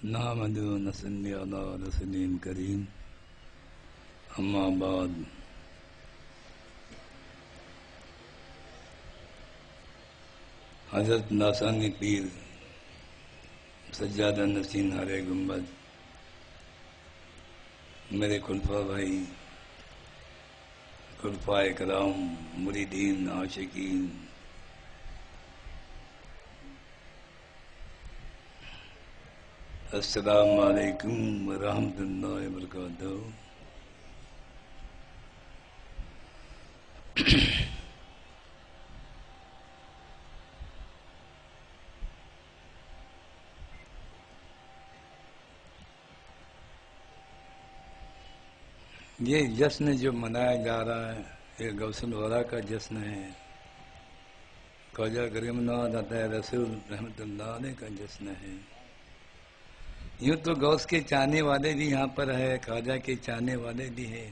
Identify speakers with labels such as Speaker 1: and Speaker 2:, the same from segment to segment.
Speaker 1: نحمده ونصلي على رسوله الكريم اما بعد حضرت ناسانی پیر سجادہ نشین ہرے گنبد، میرے خلفاء بھائی، خلفاء کرام، مریدین، عاشقین، السلام علیکم ورحمۃ اللہ وبرکاتہ۔ یہ جشن جو منایا جا رہا ہے یہ غوث الورا کا جشن ہے، خواجہ کریم نواز عطا رسول رحمۃ اللہ علیہ کا جشن ہے۔ یوں تو غوث کے چاہنے والے بھی یہاں پر ہے، خواجہ کے چاہنے والے بھی ہیں۔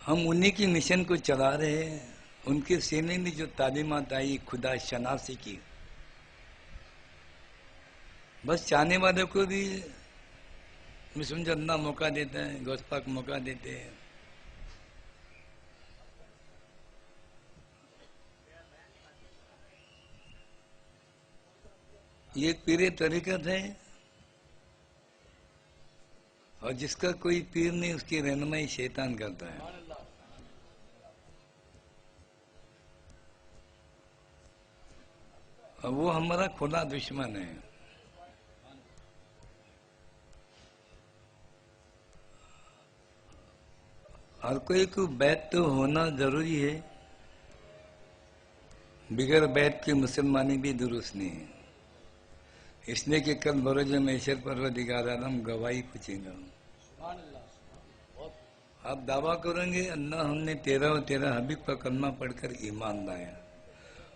Speaker 1: ہم انہی کی مشن کو چلا رہے ہیں۔ ان کے سینے میں جو تعلیمات آئی خدا شناسی کی، بس چاہنے والوں کو بھی سمجھو اللہ موقع دیتا ہے، غوث پاک موقع دیتے ہیں۔ یہ پیر طریقت ہے، اور جس کا کوئی پیر نہیں اس کی رہنمائی شیطان کرتا ہے۔ اور وہ ہمارا کھلا دشمن ہے۔ ہر کوئی کو بیعت تو ہونا ضروری ہے، بغیر بیعت کی مسلمانی بھی درست نہیں ہے، اس لیے کہ کل بروز محشر پروردگار عالم گواہی پوچھے گا۔ آپ دعویٰ کریں گے اللہ ہم نے تیرا و تیرا حبیب کا کلمہ پڑھ کر ایمان لایا،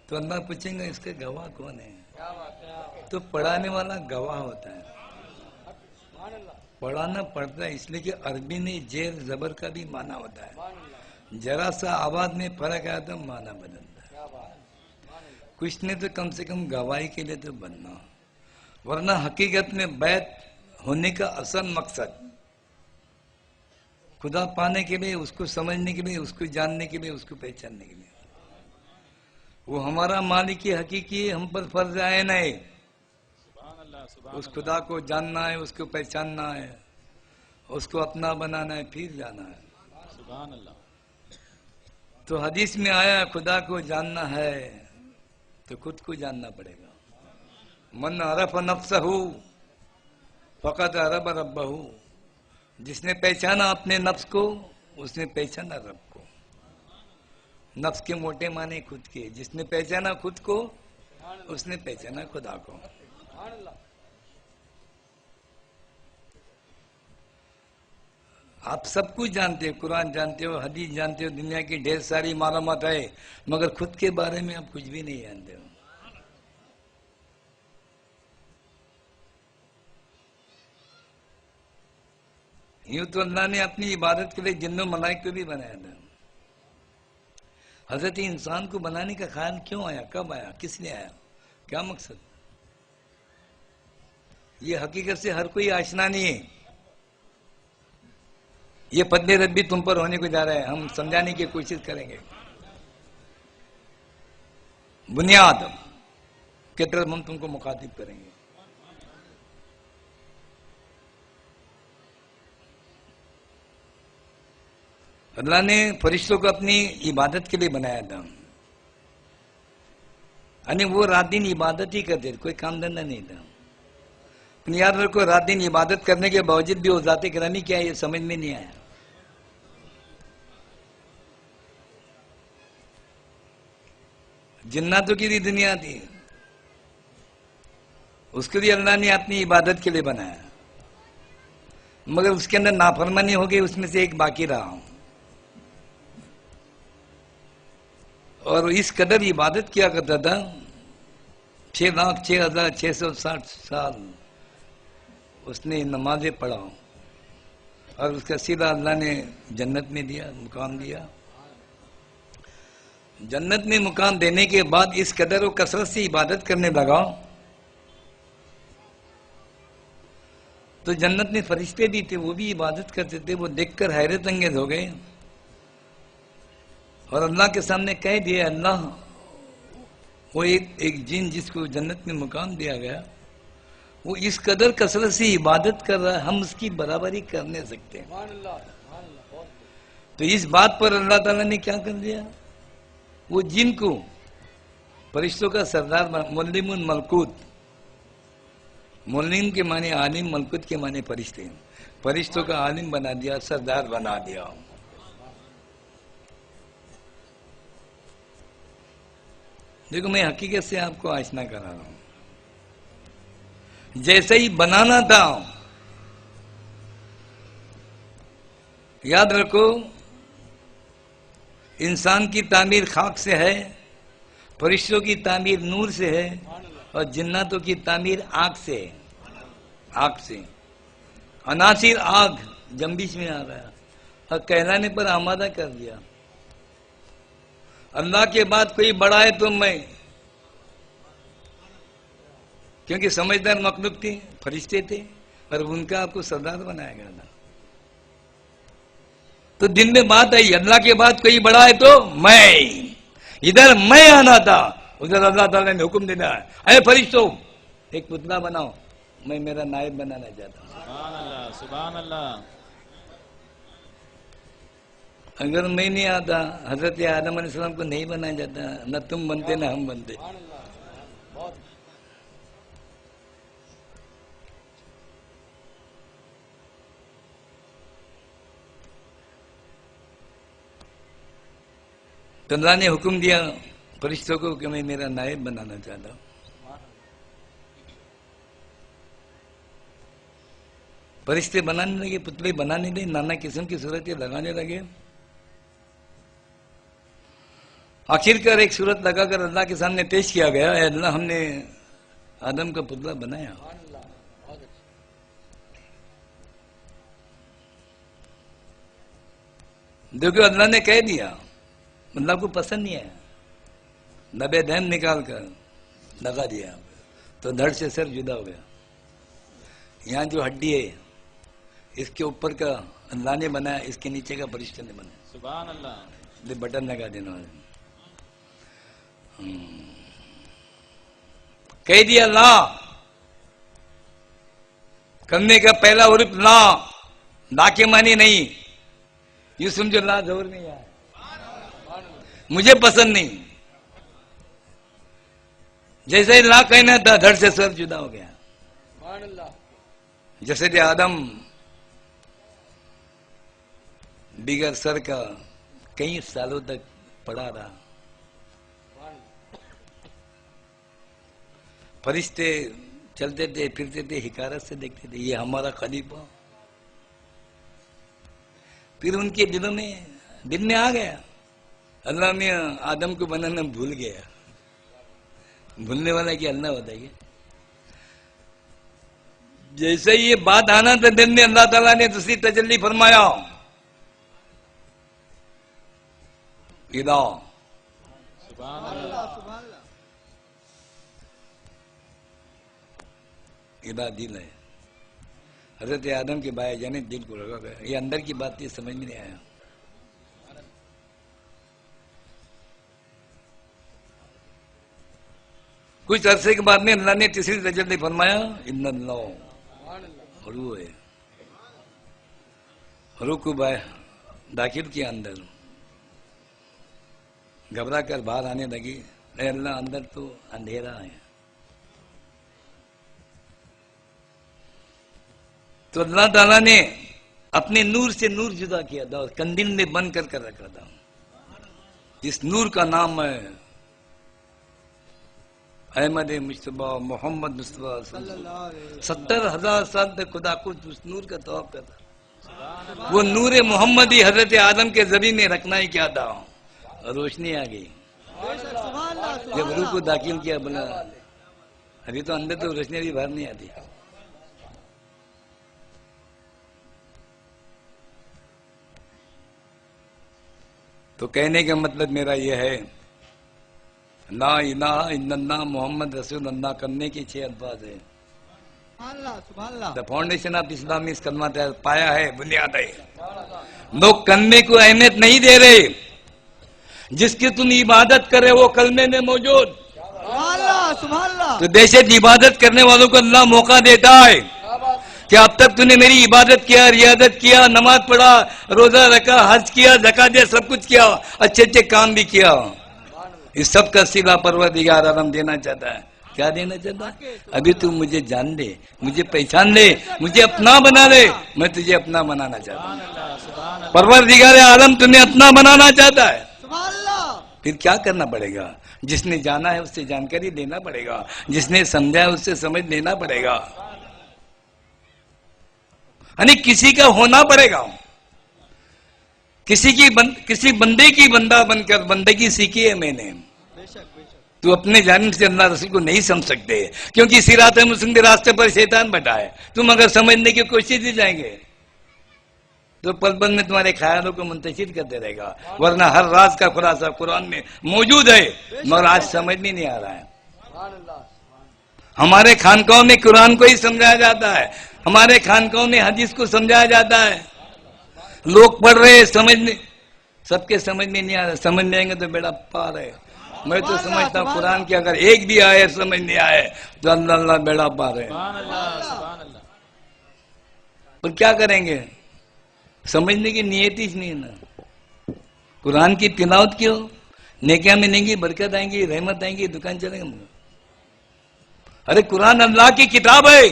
Speaker 1: تو اللہ پوچھیں گا اس کے گواہ کون ہے؟ تو پڑھانے والا گواہ ہوتا ہے۔ پڑھانا پڑتا ہے اس لیے کہ عربی میں زیر زبر کا بھی معنی ہوتا ہے، ذرا سا آواز میں فرق آیا تو معنی بدلتا ہے۔ کچھ نے تو کم سے کم گواہی کے لیے تو بننا، ورنہ حقیقت میں بیعت ہونے کا اصل مقصد خدا پانے کے لیے، اس کو سمجھنے کے لیے، اس کو جاننے کے لیے، اس کو پہچاننے کے لیے۔ وہ ہمارا مالک حقیقی ہے، ہم پر فرض عین ہے۔ اس خدا کو جاننا ہے، اس کو پہچاننا ہے، اس کو اپنا بنانا ہے، پھر جانا ہے۔
Speaker 2: سبحان اللہ۔
Speaker 1: تو حدیث میں آیا خدا کو جاننا ہے تو خود کو جاننا پڑے گا۔ من عرف نفسہ فقد عرف ربہ، جس نے پہچانا اپنے نفس کو اس نے پہچانا رب کو۔ نفس کے موٹے معنی خود کے، جس نے پہچانا خود کو اس نے پہچانا خدا کو۔ آپ سب کچھ جانتے ہو، قرآن جانتے ہو، حدیث جانتے ہو، دنیا کی ڈھیر ساری معلومات ہے، مگر خود کے بارے میں آپ کچھ بھی نہیں جانتے ہو۔ یوں تو اللہ نے اپنی عبادت کے لیے جن و ملائک کو بھی بنایا تھا۔ حضرت انسان کو بنانے کا خیال کیوں آیا، کب آیا، کس نے آیا، کیا مقصد؟ یہ حقیقت سے ہر کوئی آشنا نہیں ہے۔ یہ فضل ربی تم پر ہونے کو جا رہا ہے، ہم سمجھانے کی کوشش کریں گے۔ بنیاد کی طرف ہم تم کو مخاطب کریں گے۔ اللہ نے فرشتوں کو اپنی عبادت کے لیے بنایا تھا، یعنی وہ رات دن عبادت ہی کرتے تھے، کوئی کام دھندہ نہیں تھا۔ اپنی یاد رکھو، رات دن عبادت کرنے کے باوجود بھی وہ ذات گرامی کیا ہے یہ سمجھ میں نہیں آیا۔ جناتوں کی بھی دنیا تھی، اس کو بھی اللہ نے اپنی عبادت کے لیے بنایا، مگر اس کے اندر نافرمانی ہو گئی، اس میں سے ایک باقی رہا۔ اور اس قدر عبادت کیا کرتا تھا، 6,06,660 سال اس نے نمازیں پڑھا، اور اس کا سیدھا اللہ نے جنت میں دیا، مقام دیا۔ جنت میں مقام دینے کے بعد اس قدر و کثرت سے عبادت کرنے لگا تو جنت میں فرشتے بھی تھے، وہ بھی عبادت کرتے تھے، وہ دیکھ کر حیرت انگیز ہو گئے اور اللہ کے سامنے کہہ دیا، اللہ وہ ایک جن جس کو جنت میں مقام دیا گیا، وہ اس قدر کثرت سے عبادت کر رہا ہے، ہم اس کی برابری کر نہیں سکتے۔ تو اس بات پر اللہ تعالیٰ نے کیا کر دیا، وہ جن کو فرشتوں کا سردار ملم الملکوت، ملم کے معنی عالم، ملکوت کے معنی فرشتے، فرشتوں کا عالم بنا دیا، سردار بنا دیا۔ دیکھو میں حقیقت سے آپ کو آشنا کرا رہا ہوں، جیسے ہی بنانا تھا، یاد رکھو انسان کی تعمیر خاک سے ہے، فرشتوں کی تعمیر نور سے ہے، اور جناتوں کی تعمیر آگ سے ہے، آگ سے۔ عناصر آگ جنبش میں آ رہا ہے اور کہلانے پر آمادہ کر دیا۔ اللہ کے بعد کوئی بڑا ہے تو میں، کیونکہ سمجھدار مخلوق تھے، فرشتے تھے، اور ان کا آپ کو سردار بنایا گیا تھا۔ تو دن میں بات آئی، اللہ کے بعد کوئی بڑا ہے تو میں، ادھر میں آنا تھا، ادھر اللہ تعالیٰ نے حکم دینا ہے، اے فرشتوں ایک پتلا بناؤ، میں میرا نائب بنانا چاہتا ہوں۔
Speaker 2: سبحان اللہ، سبحان اللہ۔
Speaker 1: اگر میں نہیں آتا، حضرت آدم علیہ السلام کو نہیں بنایا جاتا، نہ تم بنتے نہ ہم بنتے۔ تو اللہ نے حکم دیا فرشتوں کو کہ میں میرا نائب بنانا چاہتا ہوں۔ فرشتے بنانے لگے، پتلے بنانے لگے، نانا قسم کی صورتیں لگانے لگے۔ آخر کار ایک صورت لگا کر اللہ کے سامنے پیش کیا گیا، اے اللہ ہم نے آدم کا پتلا بنایا، دیکھو اللہ نے کہہ دیا، اللہ کو پسند نہیں آیا، نبے دہم نکال کر لگا دیا، تو دھڑ سے سر جدا ہو گیا۔ یہاں جو ہڈی ہے اس کے اوپر کا اللہ نے بنایا، اس کے نیچے کا فرشتے نے بنایا۔
Speaker 2: سبحان اللہ۔
Speaker 1: یہ بٹن لگا دینا، کہہ دیا لا، کرنے کا پہلا حرف لا کے معنی نہیں، یہ سمجھو لا زور نہیں آیا، مجھے پسند نہیں۔ جیسے ہی لا کہنا تھا دھڑ سے سر جدا ہو گیا۔ جیسے کہ آدم بغیر سر کا کئی سالوں تک پڑا رہا، فرشتے چلتے تھے پھرتے تھے، حقارت سے دیکھتے تھے یہ ہمارا خلیفہ۔ پھر ان کے دل میں آ گیا، اللہ نے آدم کو بنانا بھول گیا۔ بھولنے والا کہ اللہ بتائیے، جیسے یہ بات آنا تھا دل میں، اللہ تعالیٰ نے دوسری تجلی فرمایا، ادا
Speaker 2: سبحان اللہ۔
Speaker 1: ادا دل ہے، حضرت آدم کے بھائی جانے دل کو لگا گیا، یہ اندر کی بات یہ سمجھ میں نہیں آیا۔ کچھ عرصے کے بعد میں اللہ نے تیسری تجلی فرمایا، ان اللہ حلو ہے، حلو کو داخل کیا اندر، گھبرا کر باہر آنے لگی، اے اللہ اندر تو اندھیرا ہے۔ تو اللہ تعالیٰ نے اپنے نور سے نور جدا کیا تھا اور کندل میں بند کر رکھا تھا۔ اس نور کا نام ہے احمد مصطفیٰ، محمد مصطفیٰ صلی اللہ علیہ وسلم۔ 70,000 سال تک خدا خود اس نور کا طواف کرتا۔ وہ نور محمدی حضرت آدم کے زمین میں رکھنا ہی کیا تھا، روشنی آ گئی جب روح کو داخل کیا۔ بنا ابھی تو اندر تو روشنی ابھی باہر نہیں آتی۔ تو کہنے کا مطلب میرا یہ ہے، لا الہ الا اللہ محمد رسول اللہ کرنے کے 6 الفاظ ہیں۔ The foundation of Islam is کلمہ پایا ہے، بنیاد ہے. لوگ کلمے کو اہمیت نہیں دے رہے. جس کی تم عبادت کرے وہ کلمے میں موجود. تو دہشت عبادت کرنے والوں کو اللہ موقع دیتا ہے کہ اب تک تو نے میری عبادت کیا، ریاضت کیا، نماز پڑھا، روزہ رکھا، حج کیا، زکات دیا، سب کچھ کیا، اچھے اچھے کام بھی کیا. اس سب کا صلہ پروردگار عالم دینا چاہتا ہے. کیا دینا چاہتا ہے؟ ابھی تو مجھے جان لے، مجھے پہچان لے، مجھے اپنا بنا لے. میں تجھے اپنا بنانا چاہتا ہوں. پروردگار عالم تمہیں اپنا بنانا چاہتا ہے. پھر کیا کرنا پڑے گا؟ جس نے جانا ہے اس سے جانکاری لینا پڑے گا، جس نے سمجھا ہے اس سے سمجھ لینا پڑے گا. یعنی کسی کا ہونا پڑے گا. کسی بندے کی بندہ بن کر بندگی سیکھی ہے میں نے. تو اپنے جانب سے اللہ رسول کو نہیں سمجھ سکتے، کیونکہ صراط مستقیم کے راستے پر شیطان بیٹھا ہے. تم اگر سمجھنے کی کوشش ہی جائیں گے تو پل پل میں تمہارے خیالوں کو منتشر کرتے رہے گا. ورنہ ہر راز کا خلاصہ قرآن میں موجود ہے، مگر آج سمجھ میں نہیں آ رہا ہے. ہمارے خانقاہوں میں قرآن کو ہی سمجھایا جاتا ہے، ہمارے خانقاہوں میں حدیث کو سمجھایا جاتا ہے. لوگ پڑھ رہے سمجھنے، سب کے سمجھ میں نہیں آ رہا. سمجھ لیں گے تو بیڑا پار ہے. میں تو سمجھتا ہوں قرآن کی اگر ایک بھی آئے سمجھ نہیں آئے تو اللہ اللہ بیڑا پار ہے. اور کیا کریں گے؟ سمجھنے کی نیت ہی نہیں ہے نا. قرآن کی تلاوت کیوں؟ نیکیاں ملیں گی، برکت آئیں گی، رحمت آئیں گی، دکان چلیں گے. ارے قرآن اللہ کی کتاب ہے.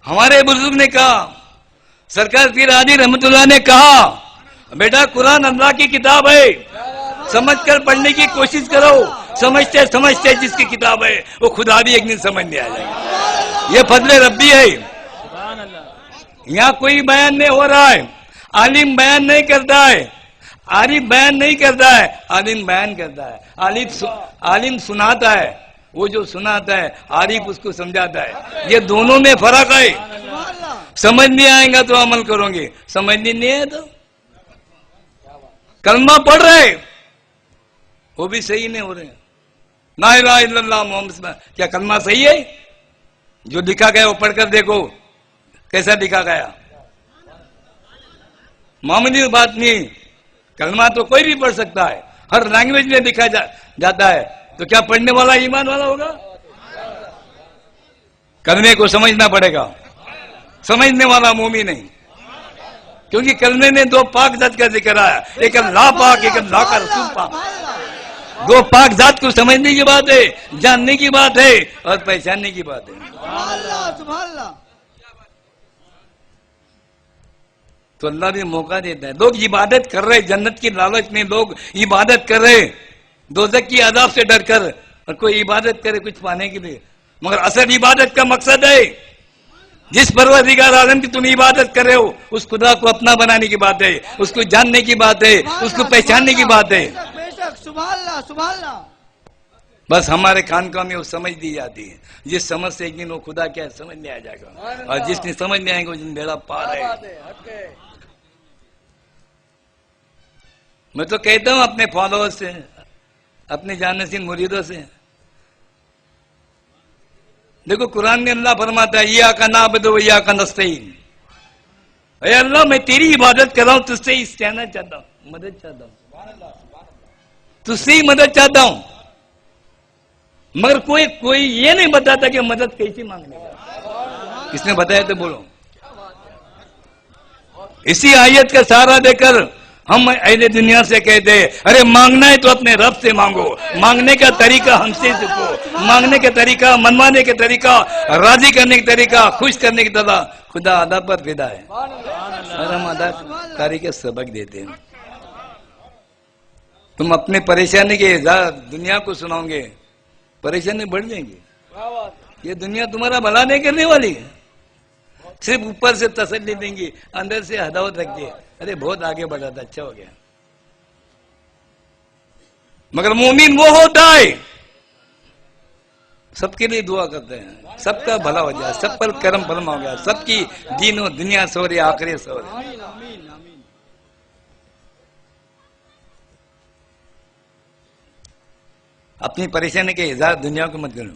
Speaker 1: ہمارے بزرگ نے کہا، سرکار پیر ہادی رحمت اللہ نے کہا، بیٹا قرآن اللہ کی کتاب ہے، سمجھ کر پڑھنے کی کوشش کرو. سمجھتے سمجھتے جس کی کتاب ہے وہ خدا بھی ایک دن سمجھ میں آ جائے گا. یہ فضل ربی ہے. یہاں کوئی بیان نہیں ہو رہا ہے، عالم بیان نہیں کرتا ہے، عارف بیان نہیں کرتا ہے، عالم بیان کرتا ہے. عالم سناتا ہے، وہ جو سناتا ہے عارف اس کو سمجھاتا ہے. یہ دونوں میں فرق ہے. سمجھ نہیں آئے گا تو عمل کرو گے، سمجھ نہیں آئے تو کلمہ پڑھ رہے وہ بھی صحیح نہیں ہو رہے. لا الہ الا اللہ محمد صلی اللہ علیہ وسلم، کیا کلمہ صحیح ہے؟ جو لکھا گیا وہ پڑھ کر دیکھو کیسا لکھا گیا. معمولی بات نہیں. کلمہ تو کوئی بھی پڑھ سکتا ہے، ہر لینگویج میں لکھا جاتا ہے. تو کیا پڑھنے والا ایمان والا ہوگا؟ کلمے کو سمجھنا پڑے گا. سمجھنے والا مومن نہیں، کیونکہ کلمے میں دو پاک ذات کا ذکر آیا، ایک اللہ پاک، ایک اللہ کا رسول پاک. دو پاک ذات کو سمجھنے کی بات ہے، جاننے کی بات ہے اور پہچاننے کی بات ہے. تو اللہ بھی موقع دیتا ہے. لوگ عبادت کر رہے، جنت کی لالچ میں لوگ عبادت کر رہے، دوزخ کی عذاب سے ڈر کر. اور کوئی عبادت کرے کچھ پانے کے لیے، مگر اصل عبادت کا مقصد ہے جس پروردگار عالم کی تم عبادت کر رہے ہو اس خدا کو اپنا بنانے کی بات ہے، اس کو جاننے کی بات ہے، اس کو پہچاننے کی بات ہے. بس ہمارے خانقاہ میں وہ سمجھ دی جاتی ہے. جس سمجھ سے ایک دن وہ خدا کیا ہے سمجھ میں آ جائے گا، اور جس نے سمجھ نہیں آئے گا اس دن بیڑا پار ہے. میں تو کہتا ہوں اپنے فالوور سے، اپنے جانشین مریدوں سے، دیکھو قرآن میں اللہ فرماتا ہے ایاک نعبد و ایاک نستعین. اے اللہ میں تیری عبادت کر رہا ہوں، تجھ سے ہی استعانت چاہتا ہوں، مدد چاہتا ہوں، تجھ سے ہی مدد چاہتا ہوں. مگر کوئی یہ نہیں بتاتا کہ مدد کیسی مانگنے کا. کس نے بتایا تو بولو. اسی آیت کا سہارا دے کر ہم اہل دنیا سے کہتے ہیں ارے مانگنا ہے تو اپنے رب سے مانگو، مانگنے کا طریقہ ہم سے سیکھو، مانگنے کا طریقہ، منوانے کا طریقہ، راضی کرنے کا طریقہ، خوش کرنے کا طریقہ خدا ادا پر فدا ہے. اور ہم ادا کاری کا سبق دیتے ہیں. تم اپنے پریشانی کے اظہار دنیا کو سناؤ گے، پریشانی بڑھ جائیں گی. یہ دنیا تمہارا بھلا نہیں کرنے والی ہے، صرف اوپر سے تسلی دیں گی، اندر سے عداوت رکھتی ہے. ارے بہت آگے بڑھا تھا، اچھا ہو گیا. مگر مومن وہ ہوتا ہے سب کے لیے دعا کرتے ہیں، سب کا بھلا ہو جائے، سب پر کرم فرما ہو گیا، سب کی دین و دنیا سورے آخری سورے. اپنی پریشانی کے اظہار دنیا کو مت کرو.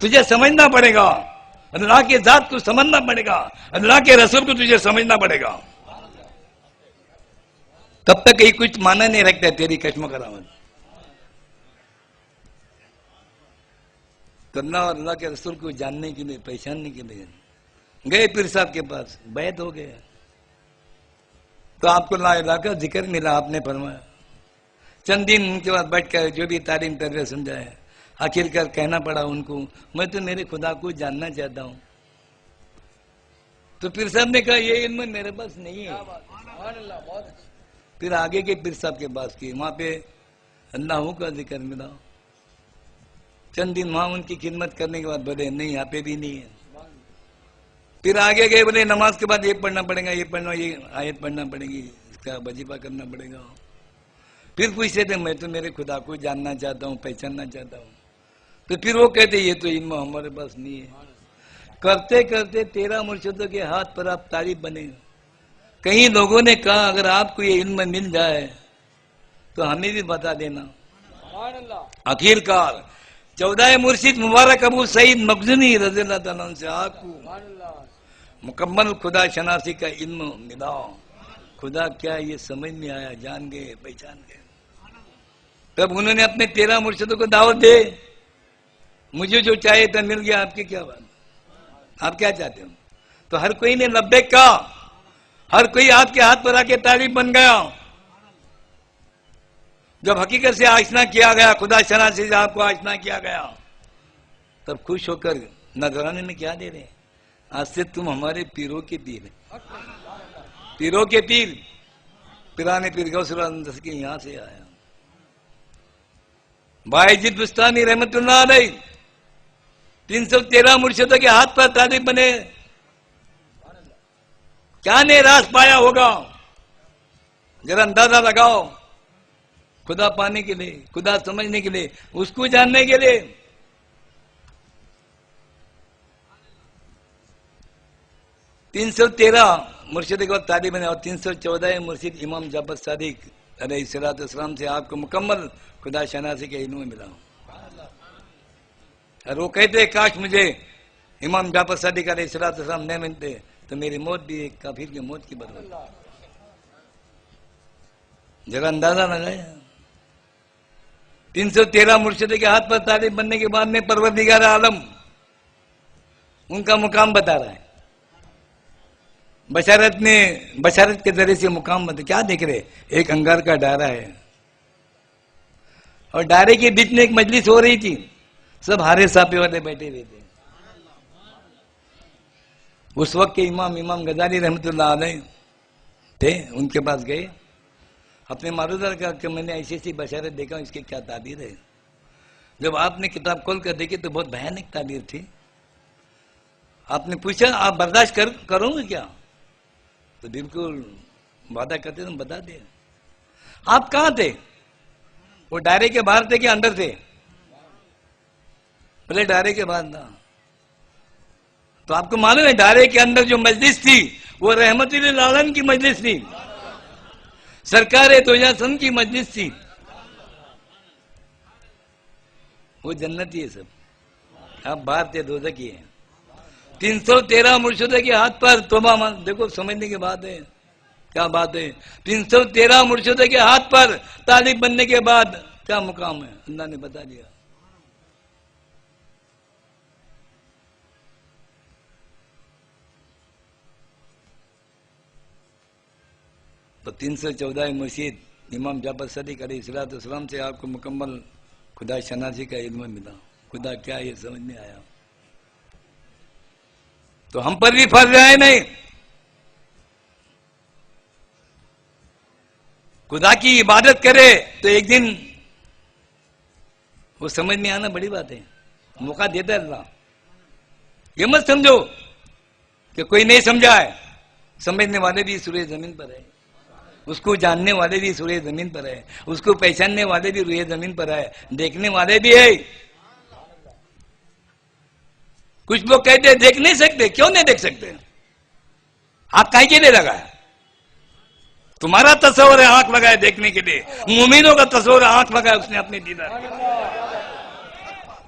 Speaker 1: تجھے سمجھنا پڑے گا، اللہ کے ذات کو سمجھنا پڑے گا، اللہ کے رسول کو تجھے سمجھنا پڑے گا، تب تک یہ کچھ معنی نہیں رکھتا تیری کشم کرامت. تو اللہ اور اللہ کے رسول کو جاننے کے لیے، پہچاننے کے لیے گئے پیر صاحب کے پاس، بیعت ہو گیا. تو آپ کو لا الہ کا ذکر ملا، آپ نے فرمایا. چند دن ان کے بعد بیٹھ کر جو بھی تعلیم تربیت سمجھایا، آخر کر کہنا پڑا ان کو، میں تو میرے خدا کو جاننا چاہتا ہوں. تو پیر صاحب نے کہا یہ علم میرے پاس نہیں ہے. پھر آگے کے پیر صاحب کے پاس کی، وہاں پہ اللہ کا ذکر ملا. چند دن وہاں ان کی خدمت کرنے کے بعد بولے نہیں یہاں پہ بھی نہیں ہے. پھر آگے گئے، بولے نماز کے بعد یہ پڑھنا پڑے گا، یہ پڑھنا، یہ آیت پڑھنا پڑے گی، اس کا وظیفہ کرنا پڑے گا. پھر پوچھتے تھے میں تو میرے خدا کو جاننا چاہتا ہوں، پہچاننا چاہتا ہوں. تو پھر وہ کہتے یہ تو علم ہمارے پاس نہیں ہے. کرتے کرتے 13 مرشدوں کے ہاتھ پر آپ طالب بنے. کئی لوگوں نے کہا اگر آپ کو یہ علم مل جائے تو ہمیں بھی بتا دینا. آخر کار 14 مرشد مبارک ابو سعید مخزومی رضی اللہ تعالیٰ عنہ سے آپ کو مکمل خدا شناسی کا علم ملا. خدا کیا یہ سمجھ میں آیا، جان گئے، پہچان گئے. تب انہوں نے اپنے 13 مرشدوں کو دعوت دے، مجھے جو چاہیے تھا مل گیا، آپ کی کیا بات، آپ کیا چاہتے ہو؟ تو ہر کوئی نے لبیک کہا، ہر کوئی آپ کے ہاتھ پر آ کے طالب بن گیا. جب حقیقت سے آشنا کیا گیا، خدا شناسی سے آپ کو آشنا کیا گیا، تب خوش ہو کر نذرانے میں کیا دے رہے ہیں؟ آج سے تم ہمارے پیروں کے پیر ہیں، پیروں کے پیر. پیرانے پیر غوث اللہ کے یہاں سے آیا. باعزید بستانی رحمت اللہ علیہ 313 مرشدوں کے ہاتھ پر طالب بنے. کیا نے راز پایا ہوگا؟ ذرا اندازہ لگاؤ. خدا پانے کے لیے، خدا سمجھنے کے لیے، اس کو جاننے کے لیے. تین 313 مرشد کے بعد طالب بنے، اور 314 مرشد امام جعفر صادق علیہ السلام سے آپ کو مکمل خدا شناسی کے علم ملا. اور وہ کہتے کاش مجھے امام جعفر صادق علیہ السلام نہیں ملتے تو میری موت بھی ایک کافر کی موت کی بدل. ذرا اندازہ لگایا. 313 مرشد کے ہاتھ پر طالب بننے کے بعد میں پروردگار عالم ان کا مقام بتا رہا ہے. بشارت کے ذریعے سے مقام بتا. کیا دیکھ رہے؟ ایک انگار کا ڈارا ہے، اور ڈارے کے بیچ میں ایک مجلس ہو رہی تھی. سب ہارے ساپے والے بیٹھے ہوئے تھے. اس وقت کے امام غزالی رحمت اللہ علیہ تھے. ان کے پاس گئے، اپنے معروضہ کا کہ میں نے ایسی بشارت دیکھا، اس کی کیا تعبیر ہے؟ جب آپ نے کتاب کھول کر دیکھی تو بہت بھیانک تعبیر تھی. آپ نے پوچھا آپ برداشت کرو گے کیا؟ تو بالکل وعدہ کرتے تم بتا دیں. آپ کہاں تھے؟ وہ ڈائرے کے باہر تھے کہ اندر تھے؟ پہلے ڈائرے کے باہر تھا. تو آپ کو معلوم ہے ڈائرے کے اندر جو مجلس تھی وہ رحمت للعالمین کی مجلس تھی، سرکار دوجہ کی مجلس تھی. وہ جنتی ہے سب، آپ باہر تھے دوزخی ہیں. 313 مرشدوں کے ہاتھ پر توبہ. دیکھو سمجھنے کی بات ہے، کیا بات ہے. 313 مرشدوں کے ہاتھ پر طالب بننے کے بعد کیا مقام ہے اللہ نے بتا دیا. تو 314 مرشد امام جعفر صادق علیہ السلام سے آپ کو مکمل خدا شناسی کا علم ملا. خدا کیا یہ سمجھ میں آیا. تو ہم پر بھی فرض ہے نہیں. خدا کی عبادت کرے تو ایک دن وہ سمجھ میں آنا بڑی بات ہے. موقع دیتا ہے اللہ. یہ مت سمجھو کہ کوئی نہیں سمجھا ہے. سمجھنے والے بھی سورہ زمین پر ہے، اس کو جاننے والے بھی سورہ زمین پر ہے، اس کو پہچاننے والے بھی روئے زمین پر ہے، دیکھنے والے بھی ہے. کچھ لوگ کہتے ہیں دیکھ نہیں سکتے. کیوں نہیں دیکھ سکتے؟ آپ کہیں کے لیے لگا ہے؟ تمہارا تصور ہے آنکھ لگائے دیکھنے کے لیے. مومنوں کا تصور ہے آنکھ لگائے اس نے اپنے دیدار.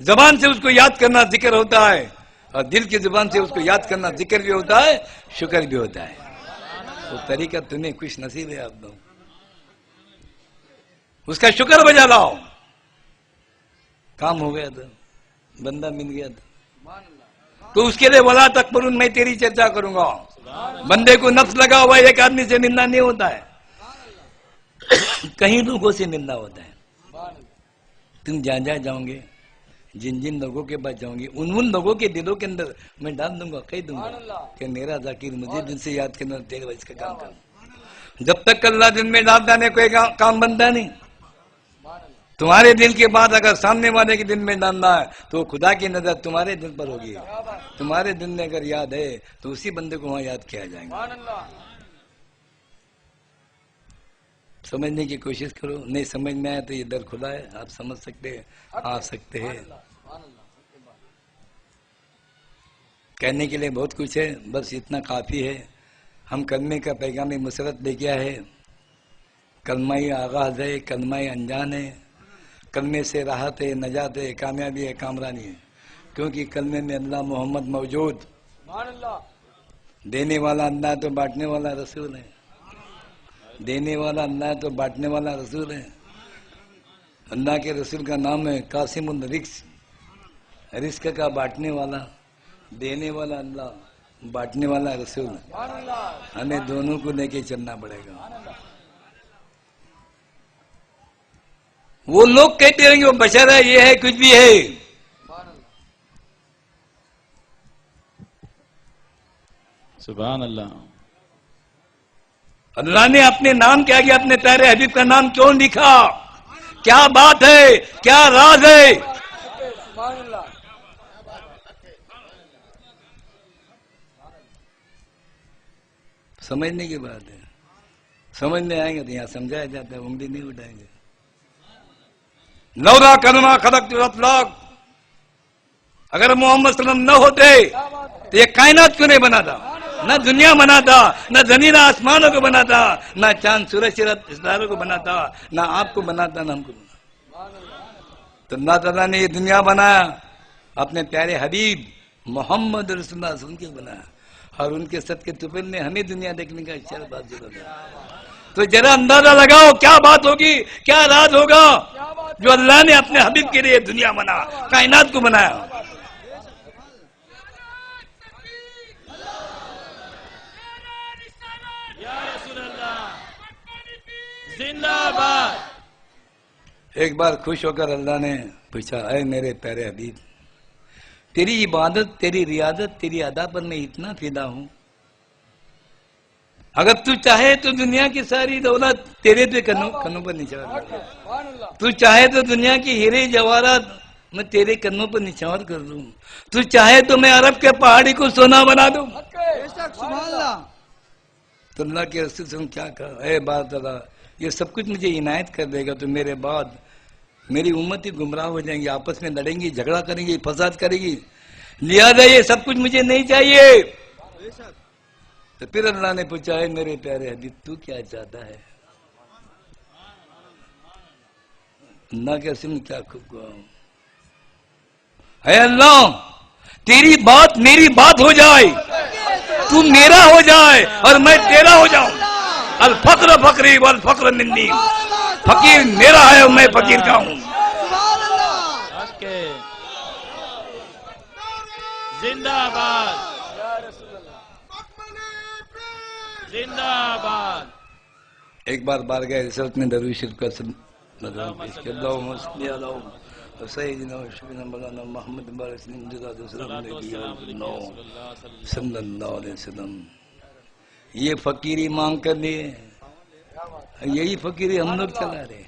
Speaker 1: زبان سے اس کو یاد کرنا ذکر ہوتا ہے اور دل کی زبان سے اس کو یاد کرنا ذکر بھی ہوتا ہے، شکر بھی ہوتا ہے. وہ طریقہ تمہیں خوش نصیب ہے. آپ لوگ اس کا شکر بجا لاؤ. کام ہو گیا تھا، بندہ مل گیا تھا تو اس کے لیے ولا تکبرن، میں تیری چرچا کروں گا. بندے کو نفس لگا ہوا ایک آدمی سے ملنا نہیں ہوتا ہے، کہیں لوگوں سے ملنا ہوتا ہے. تم جہاں جاؤ گے، جن جن لوگوں کے پاس جاؤں گی، ان لوگوں کے دلوں کے اندر میں ڈال دوں گا، کہہ دوں گا کہ میرا ذاکر مجھے دل سے یاد کرنا، تیرے وجہ کا کام کرنا. جب تک اللہ دل میں ڈال دینے کوئی کام بنتا نہیں. تمہارے دل کے بعد اگر سامنے والے کے دل میں ڈالنا ہے تو خدا کی نظر تمہارے دل پر ہوگی. تمہارے دل میں اگر یاد ہے تو اسی بندے کو وہاں یاد کیا جائے گا. سمجھنے کی کوشش کرو. نہیں سمجھ میں آئے تو یہ در کھلا ہے، آپ سمجھ سکتے ہیں، آ سکتے ہیں. کہنے کے لیے بہت کچھ ہے، بس اتنا کافی ہے. ہم کلمے کا پیغام مسرت لے کے آئے. کلمہ ہی آغاز ہے، کلمہ ہی انجان ہے. کلمے سے راحت ہے، نجات ہے، کامیابی ہے، کامرانی ہے. کیونکہ کلمے میں اللہ محمد موجود. دینے والا اللہ تو بانٹنے والا رسول ہے. دینے والا اللہ تو بانٹنے والا رسول ہے. اللہ کے رسول کا نام ہے قاسم الرزق، رزق کا بانٹنے والا. دینے والا اللہ، بانٹنے والا رسول. ہمیں دونوں کو لے کے چلنا پڑے گا. وہ لوگ کہتے رہیں گے وہ بشر ہے، یہ ہے، کچھ بھی ہے.
Speaker 2: سبحان اللہ.
Speaker 1: اللہ نے اپنے نام کے آگے اپنے پیارے حبیب کا نام کیوں لکھا؟ کیا بات ہے، کیا راز ہے؟ سمجھنے کی بات ہے. سمجھنے آئیں گے تو یہاں سمجھایا جاتا ہے، انگلی نہیں اٹھائیں گے. لولا کلمہ خلقت الافلاق، اگر محمد صلی اللہ علیہ وسلم نہ ہوتے تو یہ کائنات کیوں نہیں بنا تھا؟ نہ دنیا بنا تھا، نہ زمین آسمانوں کو بنا تھا، نہ چاند سورج ستاروں کو بنا تھا، نہ آپ کو بنا تھا، نہ ہم کو بنا. تو اللہ تعالیٰ نے یہ دنیا بنایا اپنے پیارے حبیب محمد رسول اللہ صلی اللہ علیہ وسلم کے بنایا، اور ان کے صدقے طفیل نے ہمیں دنیا دیکھنے کا اچھا بات ضرورت ہے. تو ذرا اندازہ لگاؤ کیا بات ہوگی، کیا راز ہوگا جو اللہ نے اپنے حبیب کے لیے دنیا بنا، کائنات کو بنایا.
Speaker 2: زندہ باد.
Speaker 1: ایک بار خوش ہو کر اللہ نے پوچھا، اے میرے پیارے حبیب، تیری عبادت، تیری ریاضت، تیری ادا پر میں اتنا فدا ہوں. اگر تو چاہے تو دنیا کی ساری دولت تیرے پہ کنوں پر نچھاور کر دوں. تو چاہے تو دنیا کی ہیرے جواہرات میں تیرے کنوں پر نچھاور کر دوں. تو چاہے تو میں عرب کے پہاڑی کو سونا بنا دوں. تو اللہ کے رسول سے کیا کہا، اے بات اللہ، یہ سب کچھ مجھے عنایت کر دے گا تو میرے بعد میری امت ہی گمراہ ہو جائیں گی، آپس میں لڑیں گی، جھگڑا کریں گی، فساد کرے گی، لہذا یہ سب کچھ مجھے نہیں چاہیے. تو پھر اللہ نے پوچھا، ہے میرے پیارے حبیب تو کیا چاہتا ہے؟ اللہ کے رسول نے کیا کہا، اے اللہ تیری بات میری بات ہو جائے، تو میرا ہو جائے اور میں تیرا ہو جاؤں. الفقر فقری والفقر منی، فقیر میرا ہے اور میں فقیر کا ہوں.
Speaker 2: زندہ باد. زندہ باد.
Speaker 1: ایک بار بارگاہ رسالت میں درود شریف کا پیش کیا. اللہم صلی علی سیدنا و شفیعنا مولانا محمد بارک صلی اللہ علیہ وسلم. یہ فقیری مانگ کر لیے، یہی فقیری ہم لوگ چلا رہے ہیں.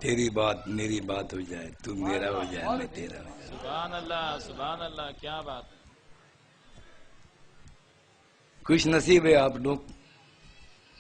Speaker 1: تیری بات میری بات ہو جائے، تو میرا ہو جائے، میں تیرا ہو جائے.
Speaker 2: سبحان اللہ. سبحان اللہ. کیا بات ہے.
Speaker 1: خوش نصیب ہے آپ لوگ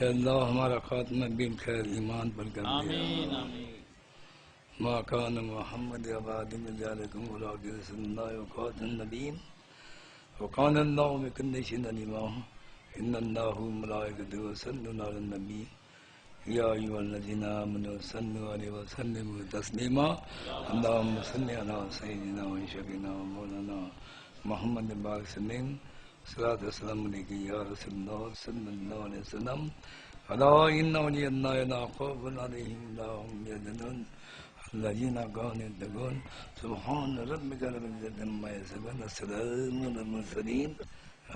Speaker 1: اے اللہ ہمارا خاتمہ بالخیر ایمان پر کر دے
Speaker 2: آمین آمین
Speaker 1: ما کان محمد عباد رجالکم ولکن رسول اللہ وخاتم النبیین وکان اللہ بکل شیء علیما ان اللہ وملائکتہ یصلون علی النبی یا ایھا الذین آمنوا صلوا علیہ وسلموا تسلیما اللهم صل علی سیدنا و شفیعنا و مولانا محمد بارک وسلم صلاۃ والسلام علیک یا رسول اللہ صلی اللہ علیہ وسلم الا ان اولیاء اللہ لا خوف علیہم ولا هم يحزنون الذين كانوا يتقون سبحان ربك رب العزة عما يصفون السلام على المرسلين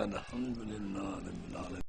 Speaker 1: الحمد لله رب العالمين.